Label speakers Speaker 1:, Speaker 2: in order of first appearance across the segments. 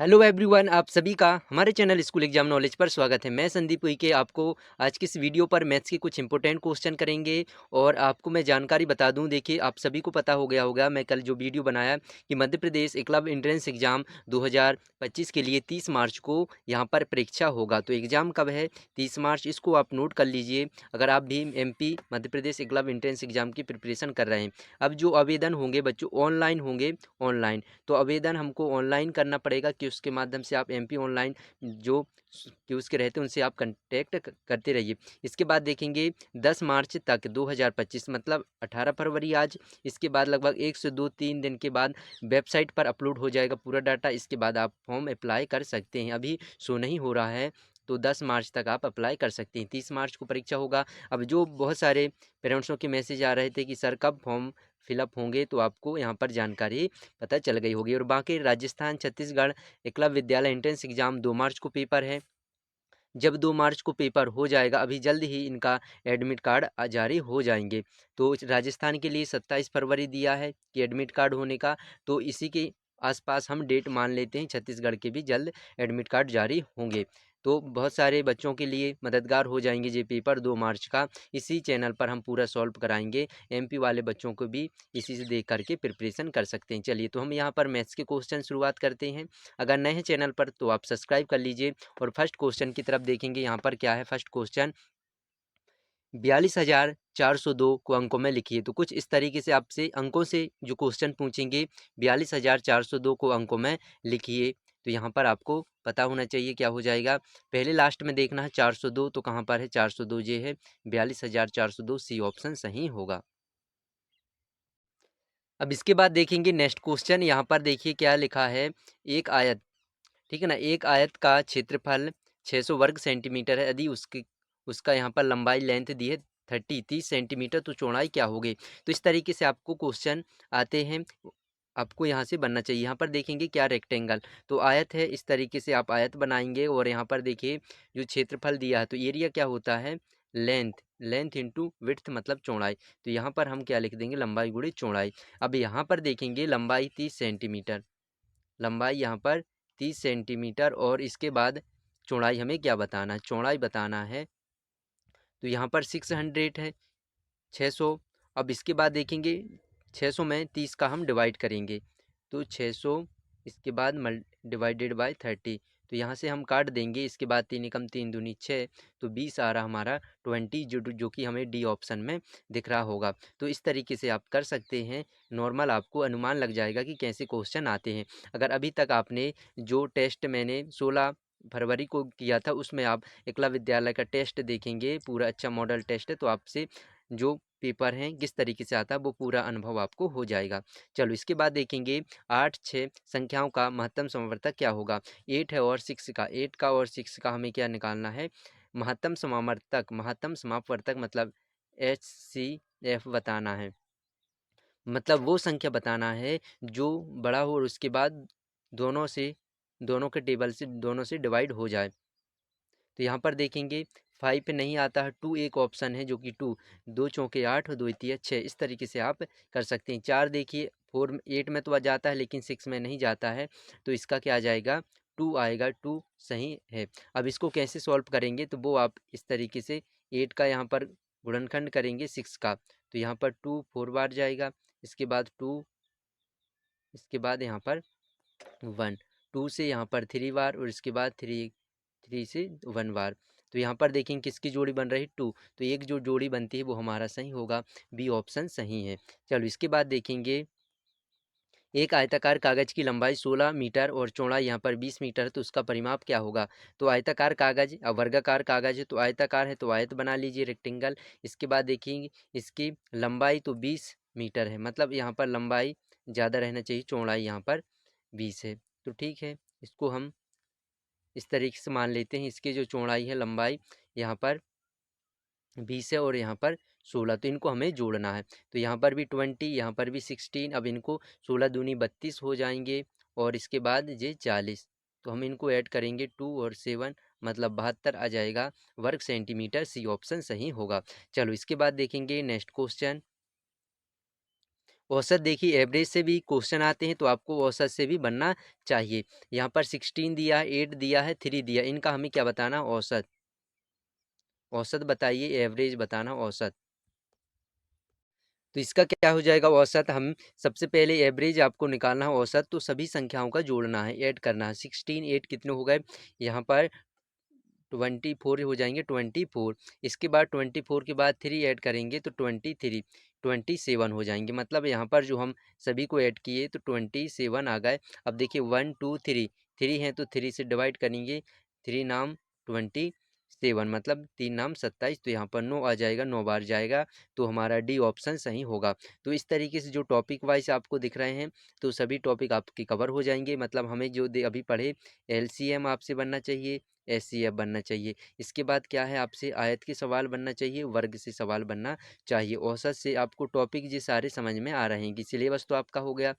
Speaker 1: Hello everyone, आप सभी का हमारे चैनल स्कूल एग्जाम नॉलेज पर स्वागत है। मैं संदीप उइके आपको आज की इस वीडियो पर मैथ्स के कुछ इंपॉर्टेंट क्वेश्चन करेंगे और आपको मैं जानकारी बता दूं। देखिए, आप सभी को पता हो गया होगा, मैं कल जो वीडियो बनाया कि मध्य प्रदेश एकलव्य एंट्रेंस एग्जाम 2025 के लिए 30 मार्च को यहाँ पर परीक्षा होगा। तो एग्ज़ाम कब है? 30 मार्च। इसको आप नोट कर लीजिए अगर आप भी MP Madhya Pradesh Eklavya entrance exam की प्रिपरेशन कर रहे हैं। अब जो आवेदन होंगे बच्चों, ऑनलाइन होंगे। ऑनलाइन तो आवेदन हमको ऑनलाइन करना पड़ेगा कि उसके माध्यम से आप MP ऑनलाइन जो क्यूज़ के रहते हैं उनसे आप कांटेक्ट करते रहिए। इसके बाद देखेंगे 10 मार्च तक 2025 मतलब 18 फरवरी आज। इसके बाद लगभग 1 से 2-3 दिन के बाद वेबसाइट पर अपलोड हो जाएगा पूरा डाटा। इसके बाद आप फॉर्म अप्लाई कर सकते हैं। अभी शो नहीं हो रहा है तो 10 मार्च तक आप अप्लाई कर सकते हैं। 30 मार्च को परीक्षा होगा। अब जो बहुत सारे पेरेंट्सों के मैसेज आ रहे थे कि सर कब फॉर्म फिलअप होंगे, तो आपको यहाँ पर जानकारी पता चल गई होगी। और बाकी राजस्थान छत्तीसगढ़ एकलव्य विद्यालय एंट्रेंस एग्जाम 2 मार्च को पेपर है। जब 2 मार्च को पेपर हो जाएगा, अभी जल्द ही इनका एडमिट कार्ड जारी हो जाएंगे। तो राजस्थान के लिए 27 फरवरी दिया है कि एडमिट कार्ड होने का, तो इसी के आसपास हम डेट मान लेते हैं। छत्तीसगढ़ के भी जल्द एडमिट कार्ड जारी होंगे, तो बहुत सारे बच्चों के लिए मददगार हो जाएंगे ये पेपर 2 मार्च का। इसी चैनल पर हम पूरा सॉल्व कराएंगे। MP वाले बच्चों को भी इसी से देख करके प्रिपरेशन कर सकते हैं। चलिए, तो हम यहाँ पर मैथ्स के क्वेश्चन शुरुआत करते हैं। अगर नए हैं चैनल पर तो आप सब्सक्राइब कर लीजिए और फर्स्ट क्वेश्चन की तरफ देखेंगे। यहाँ पर क्या है? फर्स्ट क्वेश्चन 42,402 को अंकों में लिखिए। तो कुछ इस तरीके से आपसे अंकों से जो क्वेश्चन पूछेंगे, 42,402 को अंकों में लिखिए। तो यहाँ पर आपको पता होना चाहिए क्या हो जाएगा। पहले लास्ट में देखना है 402, तो कहाँ पर है? 402 ये है। 42,402 सी ऑप्शन सही होगा। अब इसके बाद देखेंगे नेक्स्ट क्वेश्चन। यहाँ पर देखिए क्या लिखा है। एक आयत, ठीक है ना, एक आयत का क्षेत्रफल 600 वर्ग सेंटीमीटर है। यदि उसका यहाँ पर लंबाई लेंथ दी है 30 सेंटीमीटर, तो चौड़ाई क्या होगी? तो इस तरीके से आपको क्वेश्चन आते हैं। आपको यहाँ से बनना चाहिए। यहाँ पर देखेंगे क्या रेक्टेंगल, तो आयत है, इस तरीके से आप आयत बनाएंगे। और यहाँ पर देखिए जो क्षेत्रफल दिया है, तो एरिया क्या होता है? लेंथ। लेंथ इंटू विड्थ मतलब चौड़ाई। तो यहाँ पर हम क्या लिख देंगे? लंबाई गुणे चौड़ाई। अब यहाँ पर देखेंगे लंबाई 30 सेंटीमीटर, लंबाई यहाँ पर 30 सेंटीमीटर, और इसके बाद चौड़ाई हमें क्या बताना है? चौड़ाई बताना है। तो यहाँ पर 600 है, 600। अब इसके बाद देखेंगे 600 में 30 का हम डिवाइड करेंगे, तो 600 इसके बाद डिवाइडेड बाय 30। तो यहाँ से हम काट देंगे। इसके बाद 3 एकम 3 दूनी 6, तो 20 आ रहा हमारा 20, जो कि हमें डी ऑप्शन में दिख रहा होगा। तो इस तरीके से आप कर सकते हैं। नॉर्मल आपको अनुमान लग जाएगा कि कैसे क्वेश्चन आते हैं। अगर अभी तक आपने जो टेस्ट मैंने 16 फरवरी को किया था, उसमें आप एकलव्य विद्यालय का टेस्ट देखेंगे, पूरा अच्छा मॉडल टेस्ट है, तो आपसे जो पेपर हैं किस तरीके से आता है वो पूरा अनुभव आपको हो जाएगा। चलो, इसके बाद देखेंगे 8 6 संख्याओं का महत्तम समावर्तक क्या होगा? 8 है और 6 का, 8 का और 6 का हमें क्या निकालना है? महत्तम समावर्तक। महत्तम समापवर्तक मतलब HCF बताना है। मतलब वो संख्या बताना है जो बड़ा हो और उसके बाद दोनों के टेबल से दोनों से डिवाइड हो जाए। तो यहाँ पर देखेंगे 5 पे नहीं आता है, 2 एक ऑप्शन है जो कि 2, 2 चौके 8 और 2 तिया 6। इस तरीके से आप कर सकते हैं। 4 देखिए 4 8 में तो आ जाता है लेकिन 6 में नहीं जाता है, तो इसका क्या आ जाएगा? 2 आएगा। 2 सही है। अब इसको कैसे सॉल्व करेंगे? तो वो आप इस तरीके से 8 का यहाँ पर गुणनखंड करेंगे 6 का, तो यहाँ पर 2 4 बार जाएगा। इसके बाद 2, इसके बाद यहाँ पर 1, 2 से यहाँ पर 3 बार, और इसके बाद 3 से 1 बार। तो यहाँ पर देखेंगे किसकी जोड़ी बन रही है? 2। तो एक जो जोड़ी बनती है वो हमारा सही होगा, बी ऑप्शन सही है। चलो, इसके बाद देखेंगे एक आयताकार कागज की लंबाई 16 मीटर और चौड़ाई यहाँ पर 20 मीटर है, तो उसका परिमाप क्या होगा? तो आयताकार कागज, अब वर्गाकार कागज है तो आयताकार है तो आयत बना लीजिए, रेक्टेंगल। इसके बाद देखेंगे इसकी लंबाई तो 20 मीटर है, मतलब यहाँ पर लंबाई ज़्यादा रहना चाहिए, चौड़ाई यहाँ पर 20 है। तो ठीक है, इसको हम इस तरीके से मान लेते हैं। इसकी जो चौड़ाई है, लंबाई यहाँ पर 20 है और यहाँ पर 16, तो इनको हमें जोड़ना है। तो यहाँ पर भी 20, यहाँ पर भी 16। अब इनको 16 दूनी 32 हो जाएंगे, और इसके बाद ये 40। तो हम इनको ऐड करेंगे 2 और 7 मतलब 72 आ जाएगा वर्ग सेंटीमीटर। सी ऑप्शन सही होगा। चलो, इसके बाद देखेंगे नेक्स्ट क्वेश्चन। औसत देखिए एवरेज से भी क्वेश्चन आते हैं, तो आपको औसत से भी बनना चाहिए। यहाँ पर 16 दिया है, 8 दिया है, 3 दिया, इनका हमें क्या बताना, औसत। औसत बताइए, एवरेज बताना, औसत। तो इसका क्या हो जाएगा औसत। हम सबसे पहले एवरेज आपको निकालना है, औसत तो सभी संख्याओं का जोड़ना है, ऐड करना है। 16 8 कितने हो गए, यहाँ पर 24 हो जाएंगे, 24। इसके बाद 24 के बाद 3 ऐड करेंगे तो 23, 27 हो जाएंगे। मतलब यहाँ पर जो हम सभी को ऐड किए तो 27 आ गए। अब देखिए 1 2 3, 3 हैं तो 3 से डिवाइड करेंगे, 3 नाम 27, मतलब 3 नाम 27, तो यहाँ पर 9 आ जाएगा, 9 बार जाएगा, तो हमारा डी ऑप्शन सही होगा। तो इस तरीके से जो टॉपिक वाइज आपको दिख रहे हैं, तो सभी टॉपिक आपके कवर हो जाएंगे। मतलब हमें जो अभी पढ़े, एलसीएम आपसे बनना चाहिए, एचसीएफ बनना चाहिए। इसके बाद क्या है, आपसे आयत के सवाल बनना चाहिए, वर्ग से सवाल बनना चाहिए। औसत से आपको टॉपिक ये सारे समझ में आ रहे हैं कि सिलेबस तो आपका हो गया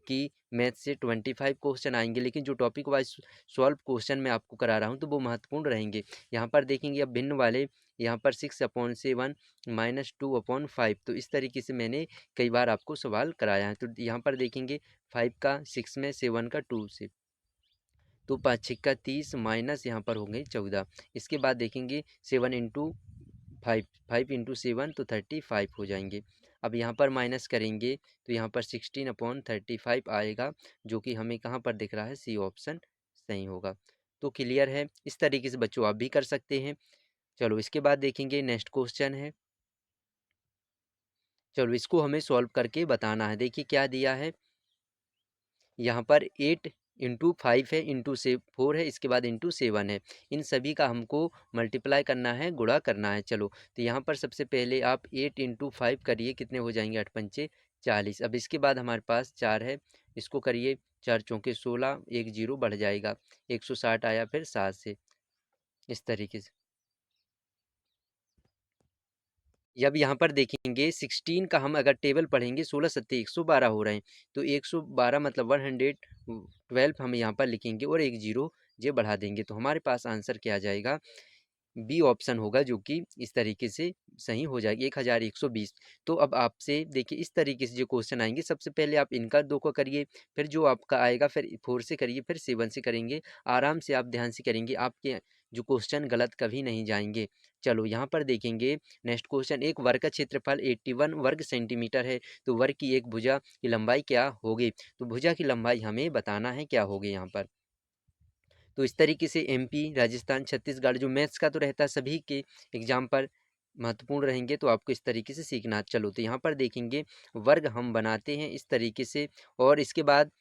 Speaker 1: कि मैथ से 25 क्वेश्चन आएंगे, लेकिन जो टॉपिक वाइज सॉल्व क्वेश्चन मैं आपको करा रहा हूँ तो वो महत्वपूर्ण रहेंगे। यहाँ पर देखेंगे अब भिन्न वाले, यहाँ पर 6/7 -2/5, तो इस तरीके से मैंने कई बार आपको सवाल कराया है। तो यहाँ पर देखेंगे 5 का 6 में, 7 का 2 से, तो 5 छक्का 30 माइनस यहाँ पर होंगे 14। इसके बाद देखेंगे 7 इंटू 5, 5 इंटू 7 तो 35 हो जाएंगे। अब यहाँ पर माइनस करेंगे तो यहाँ पर 16/35 आएगा, जो कि हमें कहाँ पर दिख रहा है, सी ऑप्शन सही होगा। तो क्लियर है, इस तरीके से बच्चों आप भी कर सकते हैं। चलो इसके बाद देखेंगे नेक्स्ट क्वेश्चन है। चलो इसको हमें सॉल्व करके बताना है। देखिए क्या दिया है, यहाँ पर 8 इंटू 5 है, इंटू से 4 है, इसके बाद इंटू 7 है। इन सभी का हमको मल्टीप्लाई करना है, गुणा करना है। चलो तो यहाँ पर सबसे पहले आप 8 इंटू 5 करिए, कितने हो जाएंगे, 8 पंचे 40। अब इसके बाद हमारे पास 4 है, इसको करिए, 4 चौके 16, एक जीरो बढ़ जाएगा, 160 आया फिर 7 से, इस तरीके से। जब यहाँ पर देखेंगे 16 का हम अगर टेबल पढ़ेंगे, 16 सत्ते 112 हो रहे हैं, तो 112 मतलब 112 हम यहाँ पर लिखेंगे और एक जीरो ये बढ़ा देंगे, तो हमारे पास आंसर क्या आ जाएगा, बी ऑप्शन होगा, जो कि इस तरीके से सही हो जाएगी, 1120। तो अब आपसे देखिए इस तरीके से जो क्वेश्चन आएंगे, सबसे पहले आप इनका 2 को करिए, फिर जो आपका आएगा, फिर 4 से करिए, फिर 7 से करेंगे। आराम से आप ध्यान से करेंगे, आपके जो क्वेश्चन गलत कभी नहीं जाएंगे। चलो यहाँ पर देखेंगे नेक्स्ट क्वेश्चन, एक वर्ग का क्षेत्रफल 81 वर्ग सेंटीमीटर है, तो वर्ग की एक भुजा की लंबाई क्या होगी। तो भुजा की लंबाई हमें बताना है क्या होगी यहाँ पर। तो इस तरीके से एमपी, राजस्थान, छत्तीसगढ़, जो मैथ्स का तो रहता है सभी के एग्जाम पर महत्वपूर्ण रहेंगे, तो आपको इस तरीके से सीखना। चलो तो यहाँ पर देखेंगे वर्ग हम बनाते हैं इस तरीके से, और इसके बाद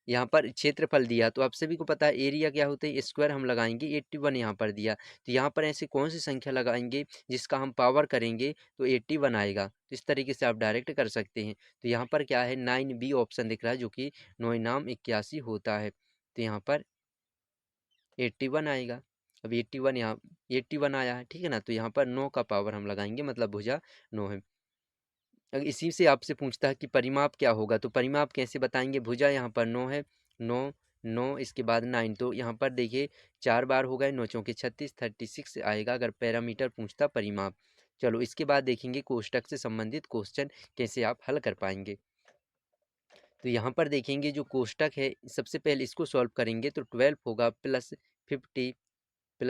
Speaker 1: यहाँ पर क्षेत्रफल दिया, तो आप सभी को पता है एरिया क्या होता है, स्क्वायर हम लगाएंगे, 81 यहाँ पर दिया, तो यहाँ पर ऐसे कौन सी संख्या लगाएंगे जिसका हम पावर करेंगे तो 81 आएगा। तो इस तरीके से आप डायरेक्ट कर सकते हैं। तो यहाँ पर क्या है, 9 बी ऑप्शन दिख रहा है, जो कि 9 नाम 81 होता है, तो यहाँ पर 81 आएगा। अब 81 यहाँ 81 आया है, ठीक है ना, तो यहाँ पर 9 का पावर हम लगाएंगे, मतलब भुजा 9 है। अगर इसी से आपसे पूछता है कि परिमाप क्या होगा, तो परिमाप कैसे बताएंगे, भुजा यहाँ पर 9 है, 9 9 इसके बाद 9, तो यहाँ पर देखिए 4 बार हो गए, 9 चौके 36, 36 आएगा अगर पैरामीटर पूछता परिमाप। चलो इसके बाद देखेंगे कोष्टक से संबंधित क्वेश्चन कैसे आप हल कर पाएंगे। तो यहाँ पर देखेंगे जो कोष्टक है, सबसे पहले इसको सॉल्व करेंगे तो 12 होगा,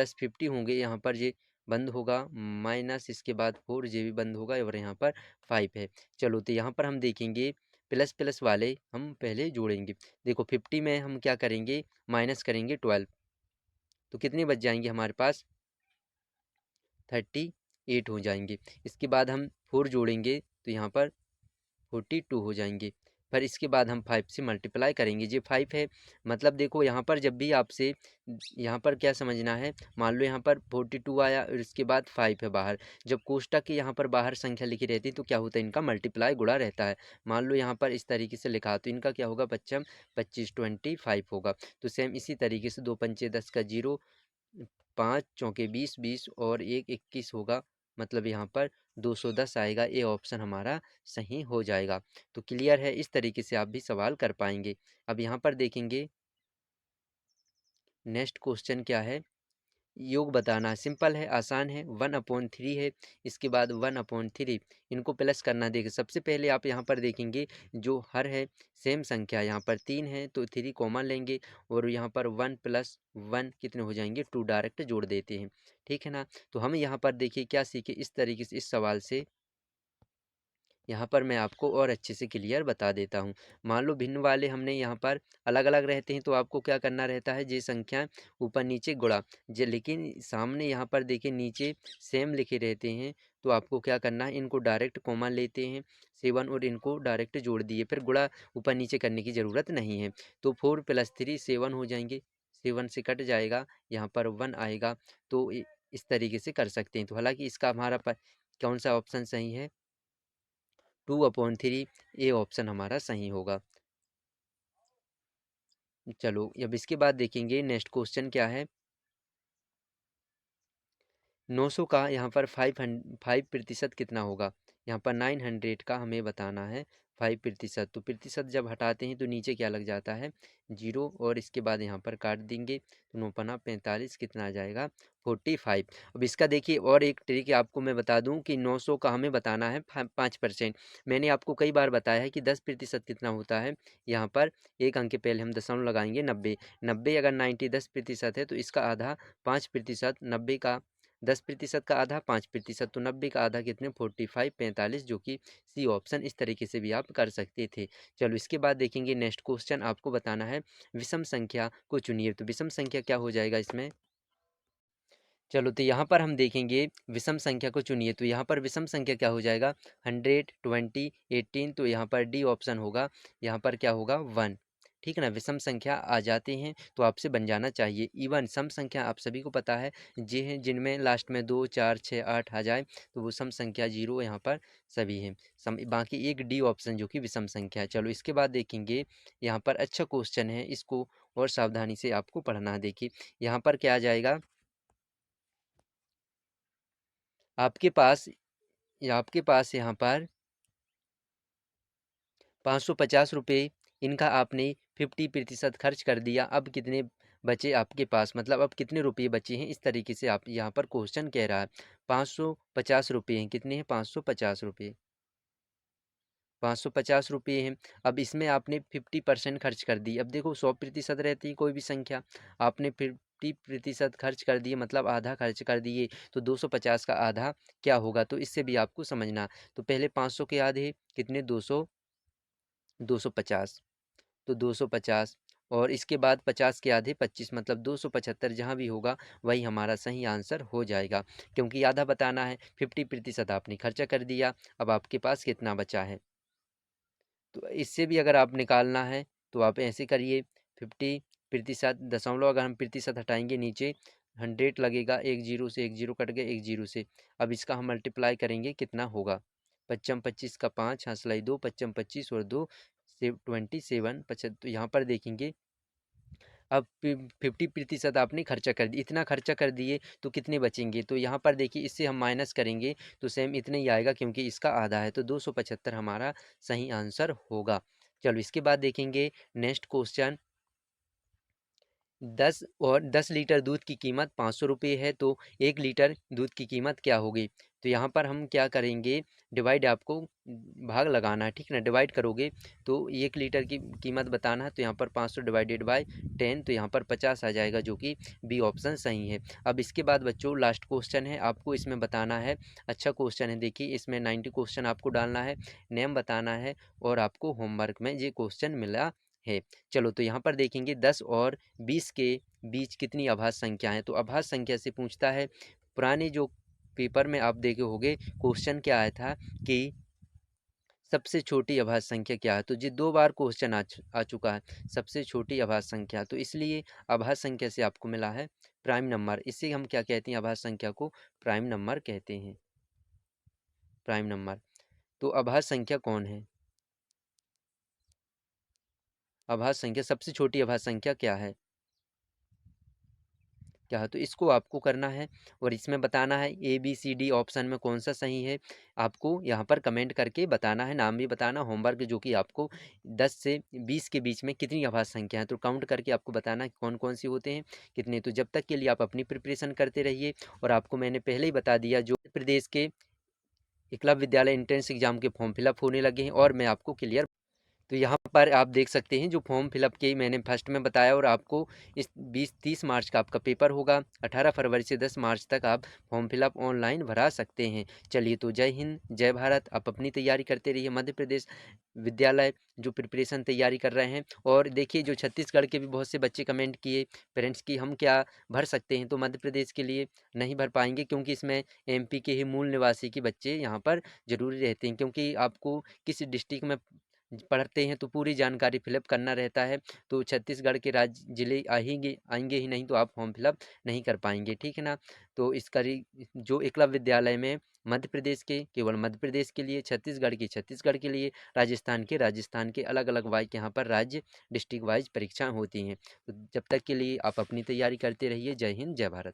Speaker 1: +50 होंगे, यहाँ पर ये बंद होगा, माइनस इसके बाद 4 ये भी बंद होगा, और यहाँ पर 5 है। चलो तो यहाँ पर हम देखेंगे प्लस प्लस वाले हम पहले जोड़ेंगे। देखो 50 में हम क्या करेंगे, माइनस करेंगे 12, तो कितने बच जाएंगे हमारे पास, 38 हो जाएंगे। इसके बाद हम 4 जोड़ेंगे तो यहाँ पर 42 हो जाएंगे। पर इसके बाद हम 5 से मल्टीप्लाई करेंगे, ये 5 है, मतलब देखो यहाँ पर जब भी आपसे यहाँ पर क्या समझना है, मान लो यहाँ पर 42 आया और इसके बाद 5 है बाहर, जब कोष्टक के यहाँ पर बाहर संख्या लिखी रहती है तो क्या होता है, इनका मल्टीप्लाई गुणा रहता है। मान लो यहाँ पर इस तरीके से लिखा, तो इनका क्या होगा, पच्चम 25 25 होगा। तो सेम इसी तरीके से 2 पंचे 10 का जीरो, 5 चौके 20 20 और 1 21 होगा, मतलब यहाँ पर 210 आएगा, ये ऑप्शन हमारा सही हो जाएगा। तो क्लियर है, इस तरीके से आप भी सवाल कर पाएंगे। अब यहाँ पर देखेंगे नेक्स्ट क्वेश्चन क्या है, योग बताना सिंपल है, आसान है, 1/3 है, इसके बाद 1/3 इनको प्लस करना। देखिए सबसे पहले आप यहाँ पर देखेंगे जो हर है सेम संख्या, यहाँ पर 3 है तो 3 कॉमन लेंगे और यहाँ पर 1 + 1 कितने हो जाएंगे 2 डायरेक्ट जोड़ देते हैं, ठीक है ना। तो हम यहाँ पर देखिए क्या सीखे इस तरीके से, इस सवाल से यहाँ पर मैं आपको और अच्छे से क्लियर बता देता हूँ। मान लो भिन्न वाले हमने यहाँ पर अलग अलग रहते हैं तो आपको क्या करना रहता है, ये संख्या ऊपर नीचे गुणा, जे लेकिन सामने यहाँ पर देखिए नीचे सेम लिखे रहते हैं तो आपको क्या करना है, इनको डायरेक्ट कॉमन लेते हैं 7 और इनको डायरेक्ट जोड़ दिए, फिर गुणा ऊपर नीचे करने की ज़रूरत नहीं है। तो 4 + 3 7 हो जाएंगे, 7 से कट जाएगा, यहाँ पर 1 आएगा। तो इस तरीके से कर सकते हैं। तो हालांकि इसका हमारा कौन सा ऑप्शन सही है, 2/3, ए ऑप्शन हमारा सही होगा। चलो अब इसके बाद देखेंगे नेक्स्ट क्वेश्चन क्या है। 900 का यहाँ पर 5% कितना होगा। यहाँ पर 900 का हमें बताना है 5%। तो प्रतिशत जब हटाते हैं तो नीचे क्या लग जाता है, जीरो, और इसके बाद यहाँ पर काट देंगे तो 9×5 = 45 कितना आ जाएगा 45। अब इसका देखिए और एक ट्रिक आपको मैं बता दूं कि 900 का हमें बताना है 5%। मैंने आपको कई बार बताया है कि 10% कितना होता है। यहाँ पर एक अंक के पहले हम दशमलव लगाएंगे 90। 90 अगर 90 10% है तो इसका आधा 5%। 90 का 10% का आधा 5%, तो 90 का आधा कितने 45 45, जो कि सी ऑप्शन। इस तरीके से भी आप कर सकते थे। चलो इसके बाद देखेंगे नेक्स्ट क्वेश्चन, आपको बताना है विषम संख्या को चुनिए। तो विषम संख्या क्या हो जाएगा इसमें। चलो तो यहाँ पर हम देखेंगे विषम संख्या को चुनिए। तो यहाँ पर विषम संख्या क्या हो जाएगा 100 20 18, तो यहाँ पर डी ऑप्शन होगा। यहाँ पर क्या होगा 1, ठीक है ना। विषम संख्या आ जाते हैं तो आपसे बन जाना चाहिए। इवन सम संख्या आप सभी को पता है जे हैं जिनमें लास्ट में 2 4 6 8 आ जाए तो वो सम संख्या जीरो यहाँ पर सभी हैं। बाकी एक डी ऑप्शन जो कि विषम संख्या है। चलो इसके बाद देखेंगे यहाँ पर अच्छा क्वेश्चन है, इसको और सावधानी से आपको पढ़ना है। देखिए यहाँ पर क्या आ जाएगा, आपके पास यहाँ पर 550 रुपये, इनका आपने 50% खर्च कर दिया। अब कितने बचे आपके पास, मतलब अब कितने रुपये बचे हैं, इस तरीके से आप यहाँ पर क्वेश्चन कह रहा है। 550 रुपये हैं, कितने हैं 550 रुपये, 550 रुपये हैं। अब इसमें आपने 50% खर्च कर दी। अब देखो 100% रहती है कोई भी संख्या, आपने 50% खर्च कर दिए मतलब आधा खर्च कर दिए, तो 250 का आधा क्या होगा, तो इससे भी आपको समझना। तो पहले 500 के आधे कितने 200, 250, तो 250, और इसके बाद 50 के आधे 25 मतलब 275, जहाँ भी होगा वही हमारा सही आंसर हो जाएगा। क्योंकि आधा बताना है, 50% आपने खर्चा कर दिया, अब आपके पास कितना बचा है। तो इससे भी अगर आप निकालना है तो आप ऐसे करिए, 50% दशमलव अगर हम प्रतिशत हटाएंगे नीचे 100 लगेगा, एक जीरो से एक जीरो कट गया, एक जीरो से। अब इसका हम मल्टीप्लाई करेंगे कितना होगा, पच्चम 25 का 5 हाँसलाई 2, पच्चम 25 और 2 से 27 पचहत्तर। तो यहाँ पर देखेंगे अब 50% आपने खर्चा कर दिया, इतना खर्चा कर दिए तो कितने बचेंगे। तो यहाँ पर देखिए इससे हम माइनस करेंगे तो सेम इतना ही आएगा क्योंकि इसका आधा है, तो 275 हमारा सही आंसर होगा। चलो इसके बाद देखेंगे नेक्स्ट क्वेश्चन। 10 लीटर दूध की कीमत 500 रुपये है, तो 1 लीटर दूध की कीमत क्या होगी। तो यहाँ पर हम क्या करेंगे, डिवाइड, आपको भाग लगाना है, ठीक है ना। डिवाइड करोगे तो 1 लीटर की कीमत बताना है, तो यहाँ पर 500 डिवाइडेड बाय 10, तो यहाँ पर 50 आ जाएगा, जो कि बी ऑप्शन सही है। अब इसके बाद बच्चों लास्ट क्वेश्चन है, आपको इसमें बताना है, अच्छा क्वेश्चन है। देखिए इसमें 90 क्वेश्चन आपको डालना है, नेम बताना है, और आपको होमवर्क में ये क्वेश्चन मिला है। चलो तो यहाँ पर देखेंगे 10 और 20 के बीच कितनी अभाज्य संख्या है। तो अभाज्य संख्या से पूछता है, पुराने जो पेपर में आप देखे होंगे क्वेश्चन क्या आया था कि सबसे छोटी अभाज्य संख्या क्या है। तो ये 2 बार क्वेश्चन आ चुका है, सबसे छोटी अभाज्य संख्या। तो इसलिए अभाज्य संख्या से आपको मिला है प्राइम नंबर। इसे हम क्या कहते हैं, अभाज्य संख्या को प्राइम नंबर कहते हैं, प्राइम नंबर। तो अभाज्य संख्या कौन है, अभाज्य संख्या सबसे छोटी अभाज्य संख्या क्या है, क्या है, तो इसको आपको करना है और इसमें बताना है ABCD ऑप्शन में कौन सा सही है। आपको यहाँ पर कमेंट करके बताना है, नाम भी बताना, होमवर्क जो कि आपको 10 से 20 के बीच में कितनी आभाज्य संख्या है तो काउंट करके आपको बताना है कौन कौन सी होते हैं कितने। तो जब तक के लिए आप अपनी प्रिपरेशन करते रहिए। और आपको मैंने पहले ही बता दिया, जो प्रदेश के एकलव्य विद्यालय एंट्रेंस एग्जाम के फॉर्म फिलअप होने लगे हैं और मैं आपको क्लियर। तो यहाँ पर आप देख सकते हैं जो फॉर्म फिलअप के मैंने फर्स्ट में बताया, और आपको इस 20-30 मार्च का आपका पेपर होगा। 18 फरवरी से 10 मार्च तक आप फॉर्म फिलअप ऑनलाइन भरा सकते हैं। चलिए, तो जय हिंद जय भारत। आप अपनी तैयारी करते रहिए। मध्य प्रदेश विद्यालय जो प्रिपरेशन तैयारी कर रहे हैं, और देखिए जो छत्तीसगढ़ के भी बहुत से बच्चे कमेंट किए पेरेंट्स की हम क्या भर सकते हैं, तो मध्य प्रदेश के लिए नहीं भर पाएंगे क्योंकि इसमें MP के ही मूल निवासी के बच्चे यहाँ पर जरूरी रहते हैं, क्योंकि आपको किस डिस्ट्रिक्ट में पढ़ते हैं तो पूरी जानकारी फिलअप करना रहता है। तो छत्तीसगढ़ के राज्य जिले आएंगे आएंगे ही नहीं तो आप फॉर्म फिलअप नहीं कर पाएंगे, ठीक है ना। तो इसका जो एकलव्य विद्यालय में मध्य प्रदेश के केवल मध्य प्रदेश के लिए, छत्तीसगढ़ की छत्तीसगढ़ के लिए, राजस्थान के अलग अलग वाइज यहाँ पर राज्य डिस्ट्रिक्ट वाइज परीक्षाएं होती हैं। तो जब तक के लिए आप अपनी तैयारी करते रहिए। जय हिंद जय भारत।